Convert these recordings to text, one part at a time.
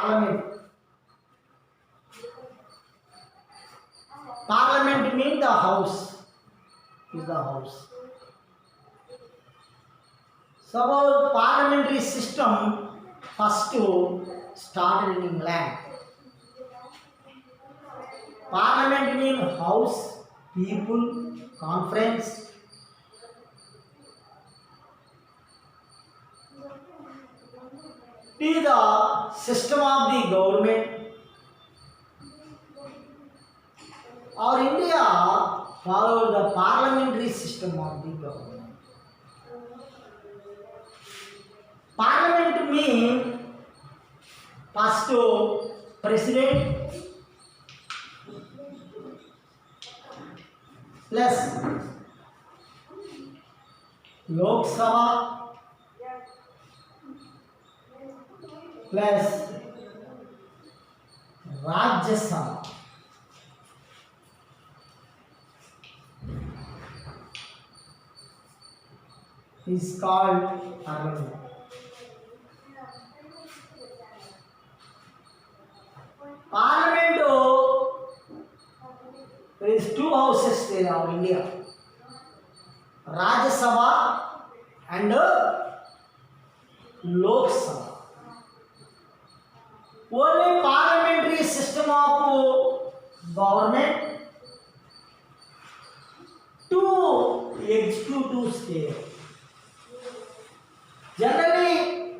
parliament. Parliament means the house. Is the house. So parliamentary system first started in England. Parliament means house, people, conference. It is the system of the government. Our India followed the parliamentary system of the government. Parliament means first president plus Lok Sabha plus Rajya Sabha. Is called Parliament. Parliament, there is two houses there in India, Rajya Sabha and Lok Sabha. Only parliamentary system of government, two executives there. Generally,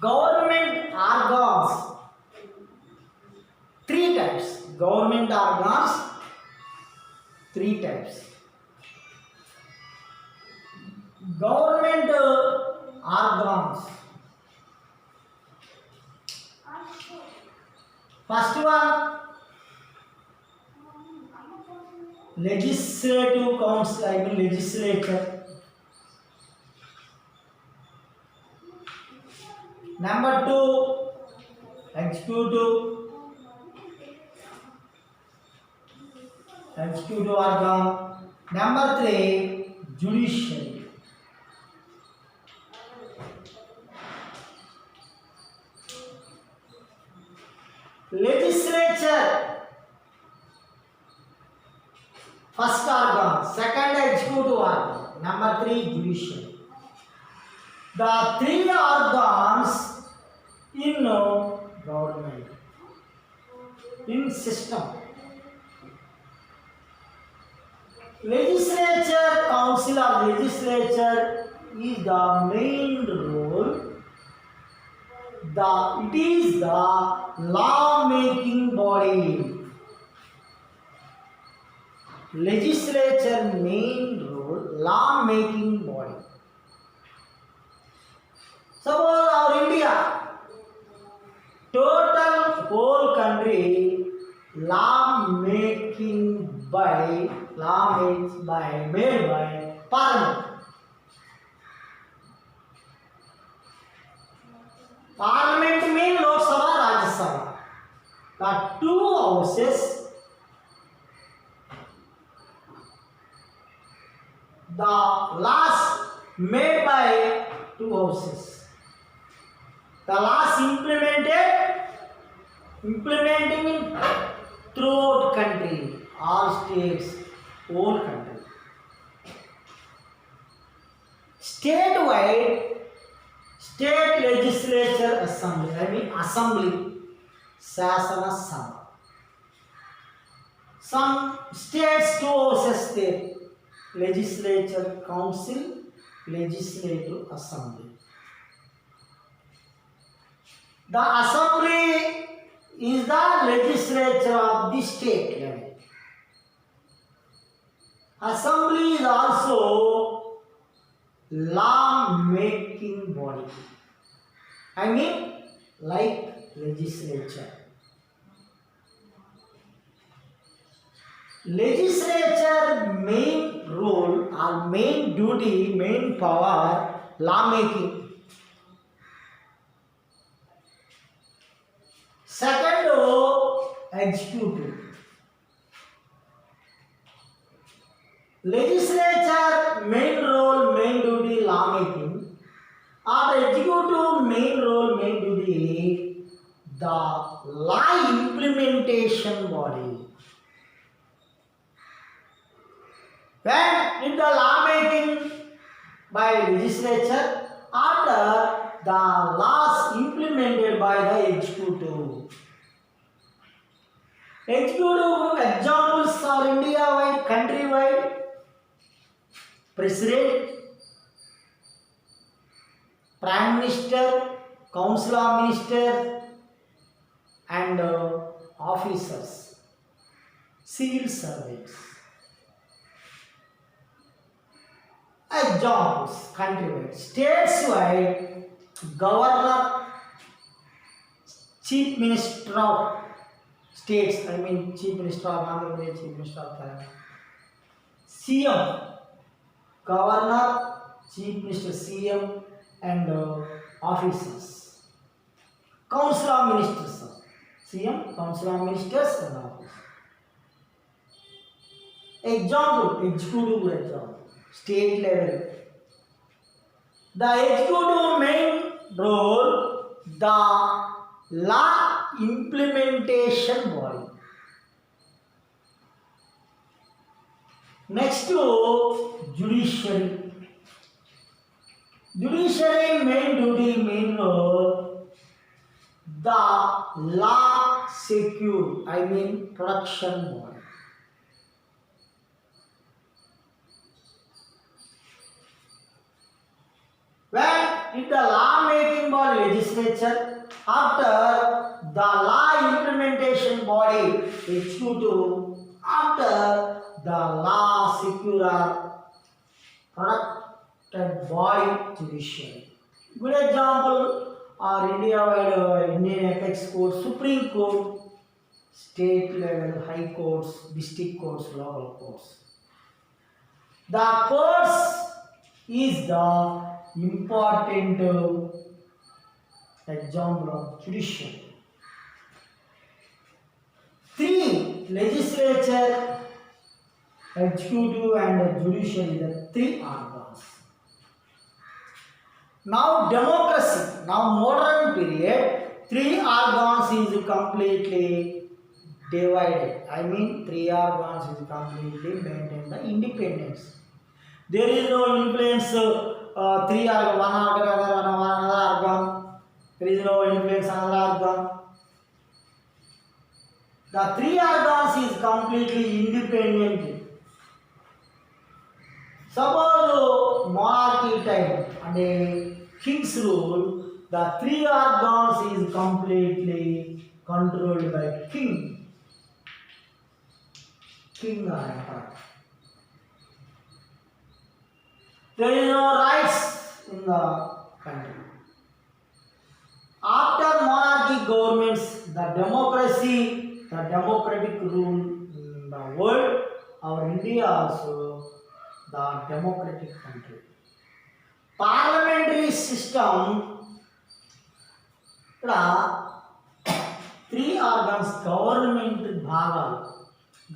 government organs, three types. Government organs, three types. Government organs. First one, legislative council, I mean legislature. Number two, executive organ. Number three, judiciary. Legislature, first organ, second executive organ, number three, judiciary. The three organs in government, in system. Legislature, council or legislature is the main role. It is the law-making body. Legislature main role, law-making body. Suppose our India, total whole country, made by parliament. Parliament means Lok Sabha, Rajya Sabha. The two houses, the laws made by two houses. The laws implementing throughout country, all states, whole country. Statewide, state legislature assembly, I mean assembly, Sasana Sabha. Some states, two houses there, legislature council, legislative assembly. The assembly is the legislature of the state level. Assembly is also law-making body. I mean, like legislature. Legislature main role or main duty, main power, law-making. Second, executive. Legislature main role, main duty, law making. Or executive main role, main duty, the law implementation body. When in the law making by legislature, after the laws implemented by the executive. Executive examples are India-wide, country-wide, President, Prime Minister, Council of Ministers, and officers, civil servants. Examples countrywide, stateswide, governor, chief minister of states, chief minister of Andhra Pradesh, chief minister of Telangana, CM, governor, chief minister, CM, and officers. Council of ministers, CM, council of ministers, and officers. Example, executive example. State level. The executive main role, the law implementation body. Next to judiciary. Judiciary main duty, main role, the law secure, production body. When in the law making body legislature, after the law implementation body executive, after the law secure protected body judiciary. Good example are India-wide Indian Apex Court, Supreme Court, state level high courts, district courts, local courts. The courts is the important example of judiciary. 3 legislature, executive, and judiciary, the 3 organs. Now democracy, now modern period, 3 organs is completely divided. 3 organs is completely maintained the independence. There is no influence. 3 organ, one organ, another organ. There is no influence another organ. The 3 organs is completely independent. Suppose monarchy time and a king's rule, the 3 organs is completely controlled by king or emperor. There is no rights in the country. After monarchy governments, the democracy, the democratic rule in the world, our India also the democratic country. Parliamentary system, 3 organs, government భాగాలు,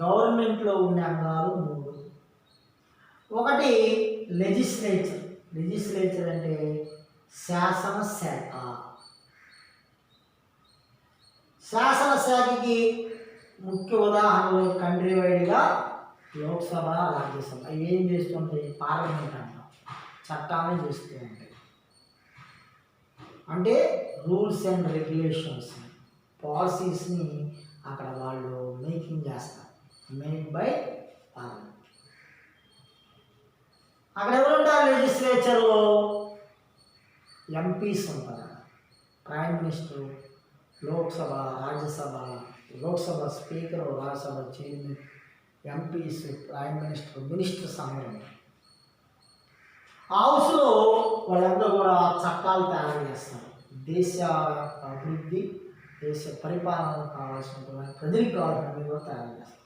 గవర్నమెంట్లో ఉన్న అంగాలు 3. ఒకటి legislature. Legislature అంటే శాసనశాఖ. శాసనశాఖకి ముఖ్య ఉదాహరణలు country వైడ్గా లోక్సభ, రాజ్యసభ. అవి ఏం చేస్తుంటాయి? పార్లమెంట్ అంటాం, చట్టాలు చేస్తూ ఉంటాయి. అంటే రూల్స్ అండ్ రెగ్యులేషన్స్, పాలసీస్ని అక్కడ వాళ్ళు మేకింగ్ చేస్తారు, మేడ్ బై పార్లమెంట్. అక్కడ ఎవరు ఉంటారు? లెజిస్లేచర్లో ఎంపీస్ ఉంటారు, prime minister, Lok Sabha, Rajya Sabha, Lok Sabha speaker, Rajya Sabha chairman, MPs, prime minister, ministers అందరూ. హౌస్లో వాళ్ళందరూ కూడా చట్టాలు తయారు చేస్తారు. దేశ అభివృద్ధి, దేశ పరిపాలన కావాల్సినటువంటి ప్రజలకు కావాల్సినవి కూడా తయారు చేస్తారు.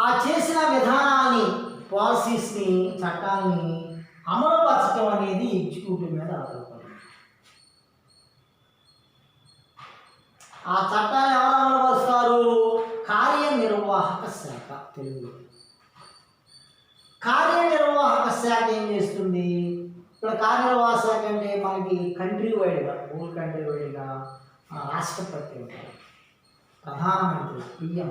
ఆ చేసిన విధానాన్ని, పాలసీస్ని, చట్టాలని అమలుపరచడం అనేది ఎగ్జిక్యూటివ్ మీద ఆధారపడింది. ఆ చట్టాన్ని ఎవరు అమలుపరుస్తారు? కార్యనిర్వాహక శాఖ. తెలుగులో కార్యనిర్వాహక శాఖ ఏం చేస్తుంది? ఇక్కడ కార్యనిర్వాహక శాఖ అంటే మనకి కంట్రీ వైడ్గా రూల్ కంటే వేడిగా రాష్ట్రపతి ఉంటారు, ప్రధానమంత్రి పిఎం,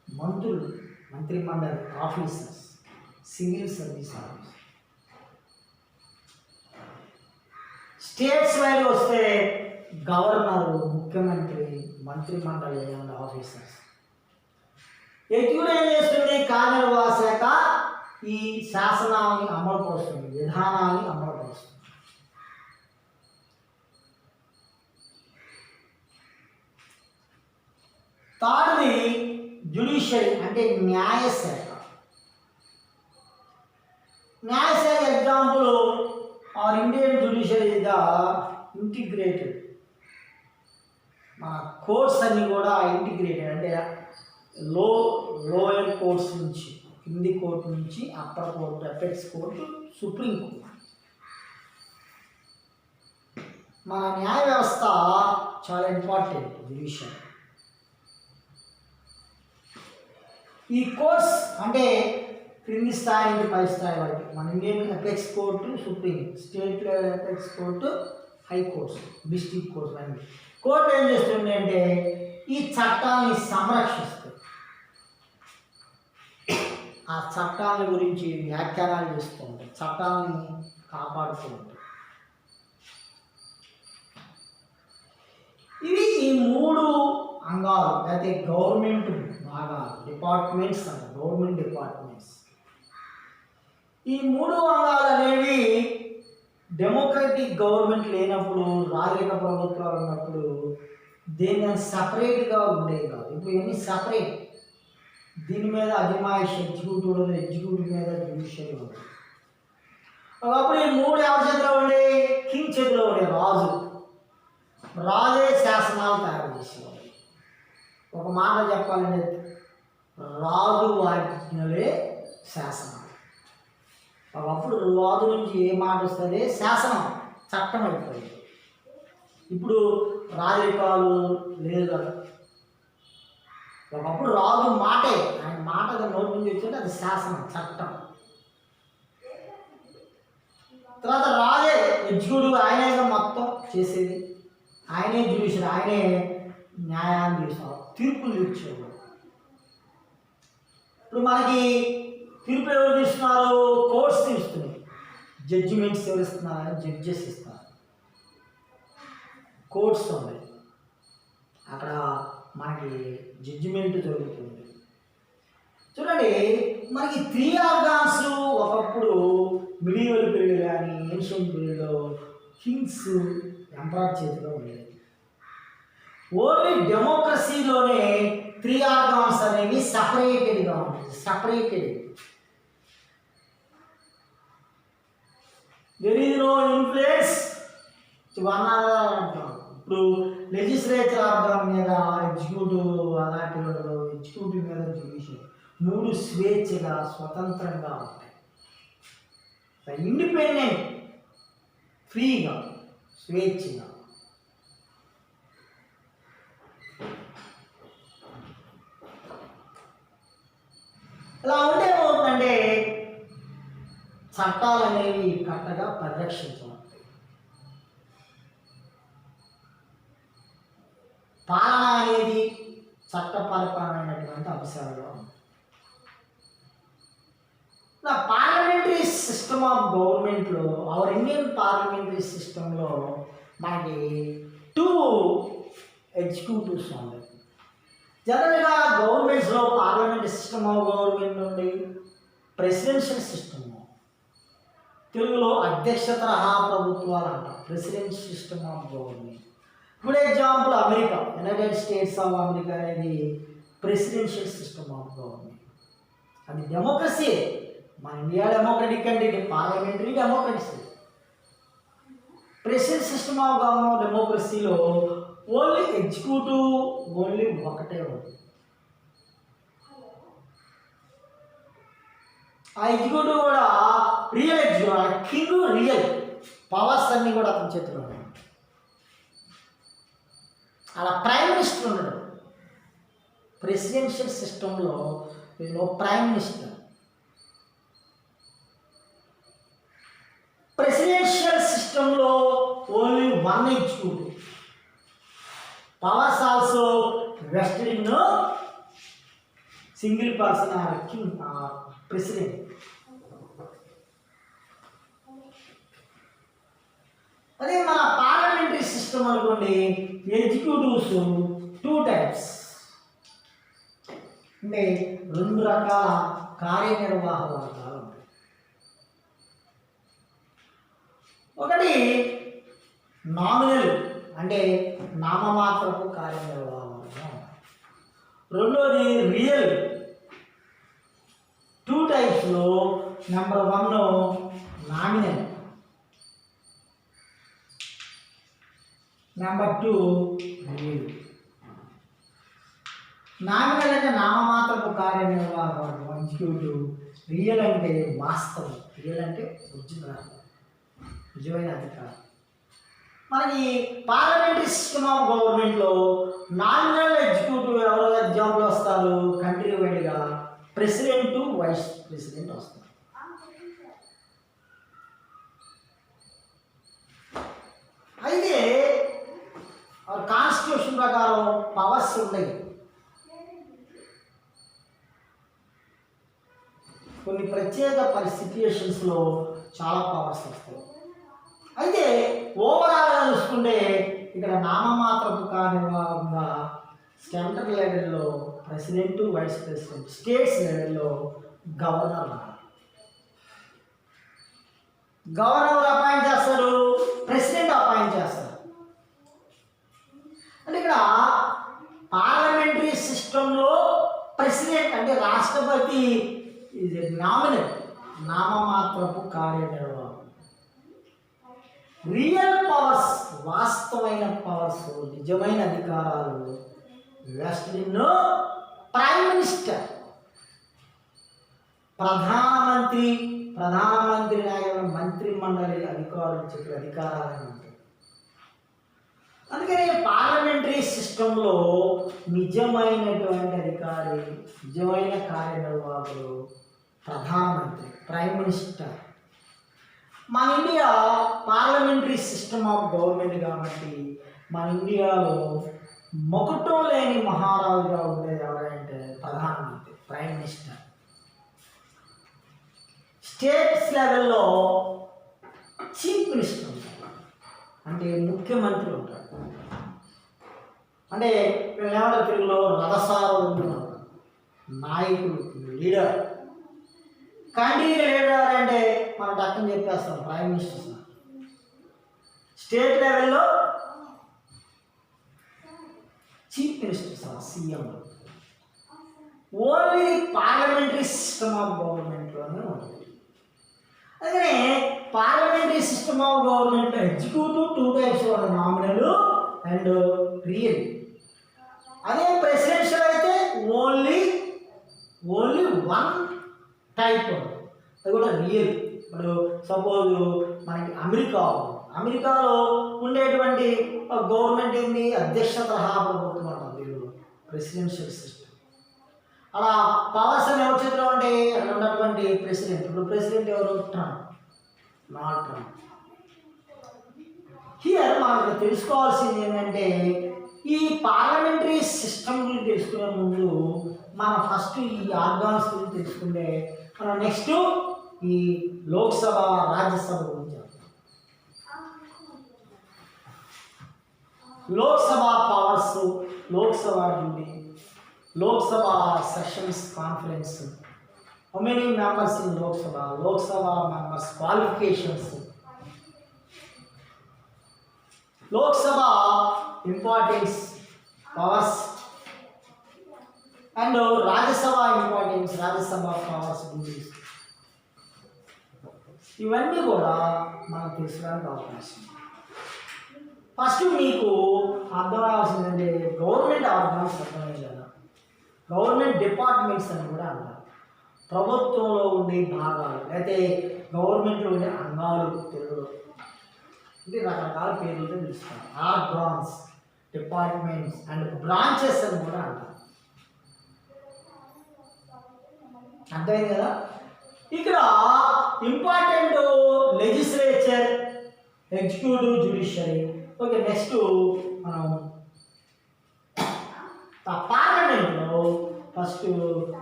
మంత్రులు, మంత్రిమండలి officers, civil service officer. States wide వస్తే గవర్నరు, ముఖ్యమంత్రి, మంత్రిమండలి అండ్ ఆఫీసర్స్. ఎగ్జిక్యూటివ్ ఏం చేస్తుంది? కార్యనిర్వాహక శాఖ ఈ శాసనాన్ని అమలుపరుస్తుంది, విధానాన్ని అమలుపరుస్తుంది. థర్డ్ది జ్యుడిషియరీ అంటే న్యాయశాఖ. న్యాయశాఖ example or Indian judiciary is the integrated. మన కోర్ట్స్ అన్నీ కూడా ఇంటిగ్రేటెడ్ అంటే లోయర్ కోర్ట్స్ నుంచి, కింది కోర్టు నుంచి upper court, apex court, supreme court. మన న్యాయ వ్యవస్థ చాలా ఇంపార్టెంట్ జ్యుడిషియరీ. ఈ కోర్ట్స్ అంటే క్రింది స్థాయి నుంచి పై స్థాయి వరకు మన Indian apex court, supreme, state level apex court, high courts, district courts అన్ని. కోర్టు ఏం చేస్తుంది అంటే ఈ చట్టాన్ని సంరక్షిస్తుంది, ఆ చట్టాల గురించి వ్యాఖ్యానాలు చేస్తూ ఉంటాయి, చట్టాన్ని కాపాడుతూ ఉంటాయి. ఇవి ఈ మూడు అంగాలు అయితే గవర్నమెంట్ భాగాలు, డిపార్ట్మెంట్స్ అంట, గవర్నమెంట్ డిపార్ట్మెంట్స్. ఈ మూడు అంగాలు అనేవి డెమోక్రటిక్ గవర్నమెంట్ లేనప్పుడు, రాజరిక ప్రభుత్వాలు ఉన్నప్పుడు దీన్ని సపరేట్గా ఉండేవి కాదు. ఇప్పుడు ఇవన్నీ సపరేట్. దీని మీద అజమాయిషి ఎగ్జిక్యూటివ్ ఉంది, ఎగ్జిక్యూటివ్ మీద జ్యుడిషియరీ ఉంది. ఒకప్పుడు ఈ మూడు ఎవరి చేతిలో ఉండే? కింగ్ చేతిలో ఉండే, రాజే శాసనాలు తయారు చేసేవాడు. ఒక మాట చెప్పాలంటే రాజు వాజ్ఞలే శాసనాలు. ఒకప్పుడు రాజు నుంచి ఏ మాట వస్తుంది? శాసనం, చట్టం అయిపోయింది. ఇప్పుడు రాజరికాలు లేదు కదా. ఒకప్పుడు రాజు మాటే, ఆయన మాట నోటి నుంచి వచ్చింటే అది శాసనం, చట్టం. తర్వాత రాజే ఎగ్జిక్యూటివ్, ఆయనే మొత్తం చేసేది, ఆయనే జ్యుడిషియరీ, ఆయనే న్యాయాన్ని చేసేవాడు, తీర్పులు ఇచ్చేవాడు. ఇప్పుడు మనకి తీర్పు ఎవరు తీస్తున్నారు? కోర్ట్స్ తీస్తున్నాయి. జడ్జిమెంట్స్ ఎవరు ఇస్తున్నారు? జడ్జెస్ ఇస్తున్నారు. కోర్ట్స్ ఉన్నాయి, అక్కడ మనకి జడ్జిమెంట్ జరుగుతుంది. చూడండి, మనకి 3 ఆర్గాన్స్ ఒకప్పుడు మిడివల్ పీరియడ్ కానీ ఏన్షియంట్ పీరియడ్లో కింగ్స్, ఎంపరర్ చేతిలో ఉండేది. ఓన్లీ డెమోక్రసీలోనే 3 ఆర్గాన్స్ అనేవి సపరేటెడ్గా ఉంటుంది. Separated, there is no influence one another అంటాం. ఇప్పుడు లెజిస్లేచర్ ఆర్గాన్ మీద ఎగ్జిక్యూటివ్ అలాంటి ఉండదు, ఎగ్జిక్యూటివ్ మీద జ్యుడిషియరీ, మూడు స్వేచ్ఛగా స్వతంత్రంగా ఉంటాయి. ఇండిపెండెంట్, ఫ్రీగా, స్వేచ్ఛగా. ఇలా ఉంటే ఏమవుతుందంటే చట్టాలు అనేవి కరెక్ట్గా పరిరక్షించబడతాయి. పాలన అనేది చట్టపరమైనటువంటి అంశాలుగా ఉంది. పార్లమెంటరీ సిస్టమ్ ఆఫ్ గవర్నమెంట్లో, అవర్ ఇండియన్ పార్లమెంటరీ సిస్టంలో మనకి 2 ఎగ్జిక్యూటివ్స్ ఉన్నాయి. జనరల్గా గవర్నమెంట్స్లో పార్లమెంటరీ సిస్టమ్ ఆఫ్ గవర్నమెంట్ నుండి ప్రెసిడెన్షియల్ సిస్టమ్, తెలుగులో అధ్యక్ష తరహా ప్రభుత్వాలు అంటారు, presidential system of government. Good example America, united states of America అనేది ప్రెసిడెన్షియల్ సిస్టమ్ ఆఫ్ గవర్నమెంట్. అది డెమోక్రసీ. మన ఇండియా డెమోక్రటిక్ అంటే ఇది parliamentary democracy. Presidential system of government డెమోక్రసీలో ఓన్లీ ఎగ్జిక్యూటివ్ ఓన్లీ ఒకటే ఉంది. ఆ ఎగ్జిక్యూటివ్ కూడా real executive, king real powers అన్నీ కూడా అతని చేతిలో ఉన్నాయి. అలా ప్రైమ్ మినిస్టర్ ఉండడు. ప్రెసిడెన్షియల్ సిస్టంలో ప్రైమ్ మినిస్టర్. ప్రెసిడెన్షియల్ సిస్టంలో only 1 non executive. Powers also vested in single person are king president. అదే మన పార్లమెంటరీ సిస్టమ్ అనుకోండి, ఎగ్జిక్యూటివ్స్ 2 టైప్స్, అంటే 2 రకాల కార్యనిర్వాహక వర్గాలు ఉంటాయి. ఒకటి నామినల్, అంటే నామమాత్రపు కార్యనిర్వాహక వర్గం. రెండోది రియల్. 2 టైప్స్లో number 1 nominal, number 2 real. Nominal అంటే నామమాత్రపు కార్యనిర్వాహక వర్గం ఎగ్జిక్యూటివ్. రియల్ అంటే వాస్తవం, రియల్ అంటే ఒరిజినల్, నిజమైన అధికారం. మనకి పార్లమెంటరీ సిస్టమ్ ఆఫ్ గవర్నమెంట్లో నామినల్ ఎగ్జిక్యూటివ్ ఎవరో ఎగ్జాంపుల్ వస్తారు, కంట్రీ వైడ్గా ప్రెసిడెంట్, వైస్ ప్రెసిడెంట్ వస్తారు. అయితే కాన్స్టిట్యూషన్ ప్రకారం పవర్స్ ఉన్నాయి. కొన్ని ప్రత్యేక సిచ్యుయేషన్స్లో చాలా పవర్స్ వస్తాయి. అయితే ఓవరాల్గా చూసుకుంటే ఇక్కడ నామమాత్రపు కార్యనిర్వాహకంగా సెంట్రల్ లెవెల్లో ప్రెసిడెంట్, వైస్ ప్రెసిడెంట్, స్టేట్స్ లెవెల్లో గవర్నర్. గవర్నర్ అపాయింట్ చేస్తారు, ప్రెసిడెంట్ అపాయింట్ చేస్తారు. అంటే ఇక్కడ పార్లమెంటరీ సిస్టంలో ప్రెసిడెంట్ అంటే రాష్ట్రపతి ఇది నామినల్, నామమాత్రపు కార్యనిర్వాహకం. రియల్ పవర్స్, వాస్తవమైన పవర్స్, నిజమైన అధికారాలు వెస్టెడ్ ఇన్ ప్రైమ్ మినిస్టర్, ప్రధానమంత్రి నాయకులు, మంత్రి మండలి అధికారులు చెప్పే అధికారాలు ఉంటాయి. అందుకని పార్లమెంటరీ సిస్టంలో నిజమైనటువంటి అధికారి, నిజమైన కార్యనిర్వాహకులు ప్రధానమంత్రి, ప్రైమ్ మినిస్టర్. మన India parliamentary system of government కాబట్టి మన ఇండియాలో మొకటం లేని మహారాజుగా ఉండేది ఎవరంటే ప్రధానమంత్రి, ప్రైమ్ మినిస్టర్. స్టేట్స్ లెవెల్లో చీఫ్ మినిస్టర్ ఉంటారు, అంటే ముఖ్యమంత్రి ఉంటారు. అంటే ఏమంటారు తెలుగులో రథసారథులు, నాయకులు, లీడర్. కంట్రీ లీడర్ అంటే మనం టక్కని చెప్పేస్తాం ప్రైమ్ మినిస్టర్. స్టేట్ లెవెల్లో chief minister, CM. Only parliamentary system of గవర్నమెంట్లోనే ఉంటుంది. అందుకనే పార్లమెంటరీ సిస్టమ్ ఆఫ్ గవర్నమెంట్లో executive 2 types, nominal and real. అదే ప్రెసిడెన్షియల్ అయితే ఓన్లీ 1 టైప్, అది కూడా రియల్. ఇప్పుడు సపోజ్ మనకి అమెరికాలో ఉండేటువంటి గవర్నమెంట్ ఏంటి, అధ్యక్ష తరహా ప్రభుత్వం అంటారు దీనిలో, ప్రెసిడెన్షియల్ సిస్టమ్. అలా పవర్స్ అని ఎవరి చేతిలో ఉంటే అక్కడ ఉన్నటువంటి ప్రెసిడెంట్. ఇప్పుడు ప్రెసిడెంట్ ఎవరు? Trump, not Trump. హియర్ మనకు తెలుసుకోవాల్సింది ఏంటంటే ఈ పార్లమెంటరీ సిస్టమ్ గురించి తెలుసుకునే ముందు మనం ఫస్ట్ ఈ ఆర్గాన్స్ గురించి తెలుసుకుంటే మనం నెక్స్ట్ ఈ లోక్సభ, రాజ్యసభ గురించి. Lok Sabha powers, Lok Sabha duty, Lok Sabha sessions conference, how many members in Lok Sabha members qualifications, Lok Sabha importance, powers, and Rajya Sabha importance, Rajya Sabha powers, duties. ఇవన్నీ కూడా మనం తెలుసుకోవడానికి అవకాశం. ఫస్ట్ మీకు అర్థం అవ్వాల్సిందంటే గవర్నమెంట్ ఆర్గన్స్ అర్థమయ్యే కదా, గవర్నమెంట్ డిపార్ట్మెంట్స్ అని కూడా అంటారు. ప్రభుత్వంలో ఉండే భాగాలు అయితే గవర్నమెంట్లో ఉండే అంగాలు, తెలుగులో అంటే రకరకాల పేర్లతో పిలుస్తారు. ఆర్గాన్స్, డిపార్ట్మెంట్స్ అండ్ బ్రాంచెస్ అని కూడా అంటారు. అర్థమైంది కదా. ఇక్కడ important legislature, executive, judiciary, okay, next మనం పార్లమెంట్లో ఫస్ట్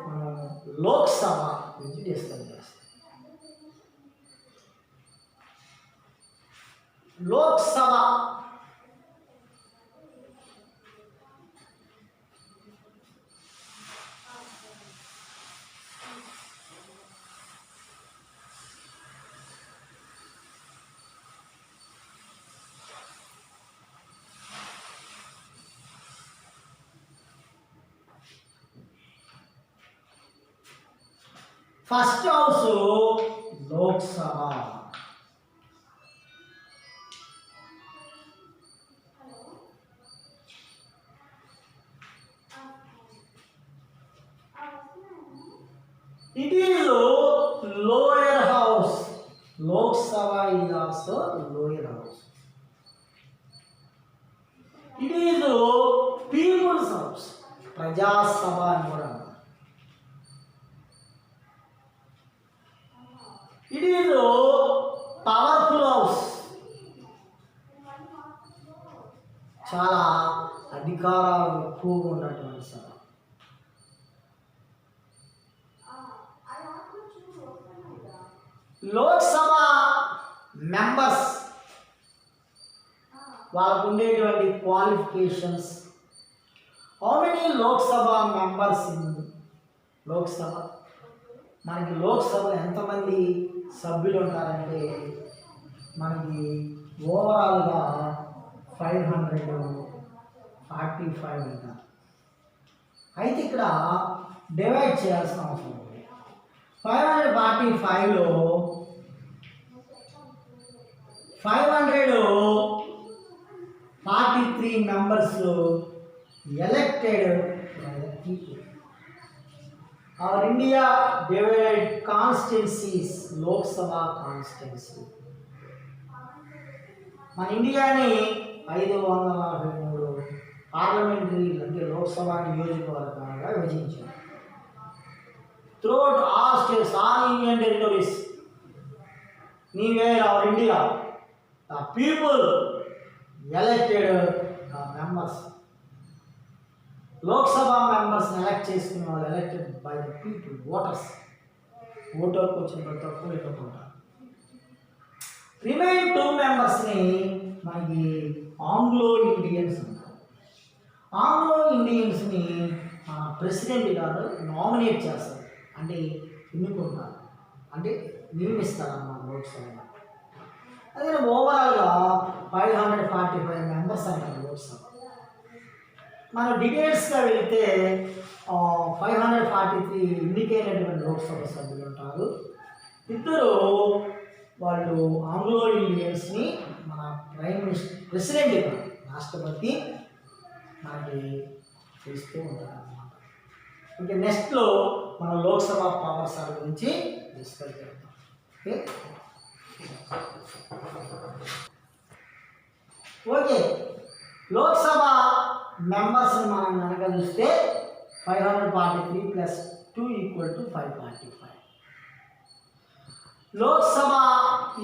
మనం లోక్సభ గురించి డిస్కస్ చేస్తాం. Lok Sabha first house Lok Sabha. It is lower house. Lok Sabha is also lower house. It is people's house. Praja Sabha అని కూడా అంటారు. It is powerful house. చాలా అధికారాలు ఎక్కువగా ఉన్నటువంటి సభ. లోక్సభ మెంబర్స్ వాళ్ళకు ఉండేటువంటి qualifications. How many Lok Sabha members in Lok Sabha? మనకి లోక్సభ ఎంతమంది సభ్యులు ఉంటారంటే మనకి ఓవరాల్గా 545 ఉంటారు. అయితే ఇక్కడ డివైడ్ చేయాల్సిన అవసరం ఉంది. 545లో 543 members elected by the people. Our India divided constituencies, Lok Sabha constituency. మన ఇండియాని 543 పార్లమెంటరీ అంటే లోక్సభ నియోజకవర్గాలుగా విభజించారు. Throughout all states, all Indian territories, anywhere our India, the people elected the members. Lok Sabha members elect చేసుకున్న వాళ్ళు elected by the people, voters. ఓటర్కి వచ్చిన ప్రతి ఒక్కరు ఎన్నుకుంటారు. రిమైన్ 2 మెంబర్స్ని మనకి ఆంగ్లో ఇండియన్స్ అంటారు. ఆంగ్లో ఇండియన్స్ని ప్రెసిడెంట్ గారు నామినేట్ చేస్తారు, అంటే ఎన్నుకుంటారు, అంటే నియమిస్తారు అన్నమాట లోక్సభ. అదే ఓవరాల్గా 545 మెంబర్స్ అంటారు లోక్సభ. మనం డీటెయిల్స్గా వెళ్తే 543 ఎన్నికైనటువంటి లోక్సభ సభ్యులు ఉంటారు. ఇద్దరు వాళ్ళు ఆంగ్లో ఇండియన్స్ని మన ప్రైమ్ మినిస్టర్ ప్రెసిడెంట్ రాష్ట్రపతి మనకి చేస్తూ ఉంటారు అన్నమాట. ఓకే, నెక్స్ట్లో మనం లోక్సభ పవర్స్ గురించి డిస్కస్ చేద్దాం. ఓకే, లోక్సభ మెంబర్స్ని మనం కనుక చూస్తే 543 + 2 = 545. Lok Sabha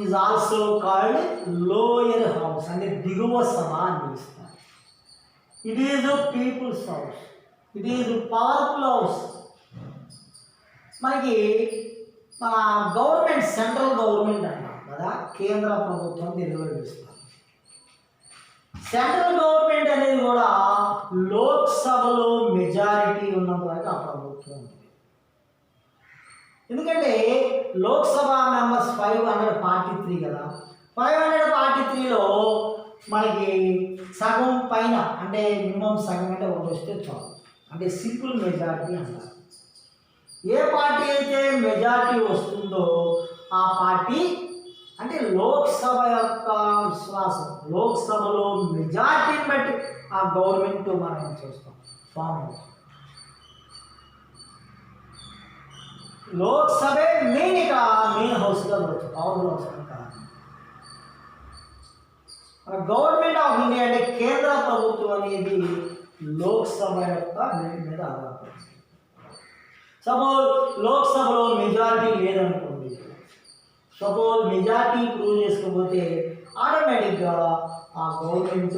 is also called lower house, అంటే దిగువ సభ అని పిలుస్తారు. It is people's house, it is powerful house. మనకి మన గవర్నమెంట్, సెంట్రల్ గవర్నమెంట్ అంటాం కదా, కేంద్ర ప్రభుత్వం నిర్వహిస్తారు. సెంట్రల్ గవర్నమెంట్ అనేది కూడా లోక్సభలో మెజారిటీ ఉన్నంత వరకు ఆ ప్రభుత్వం ఉంది. ఎందుకంటే లోక్సభ మెంబర్స్ 543 కదా, 543లో మనకి సగం పైన, అంటే మినిమం సగం అంటే ఒకటి వస్తే చాలు, అంటే సింపుల్ మెజారిటీ అంటారు. ఏ పార్టీ అయితే మెజారిటీ వస్తుందో ఆ పార్టీ, అంటే లోక్సభ యొక్క విశ్వాసం, లోక్సభలో మెజారిటీని బట్టి ఆ గవర్నమెంట్ మనం చూస్తాం ఫామ్ అవుతుంది. లోక్సభే మెయిన్ హౌస్గా చూడవచ్చు, పవర్ఫుల్ హౌస్ కాదు. మన గవర్నమెంట్ ఆఫ్ ఇండియా అంటే కేంద్ర ప్రభుత్వం అనేది లోక్సభ యొక్క మీద ఆధారపడుతుంది. సపోజ్ లోక్సభలో మెజారిటీ లేదనుకోండి, సపోజ్ మెజారిటీ ప్రూవ్ చేసుకోకపోతే ఆటోమేటిక్గా ఆ గవర్నమెంట్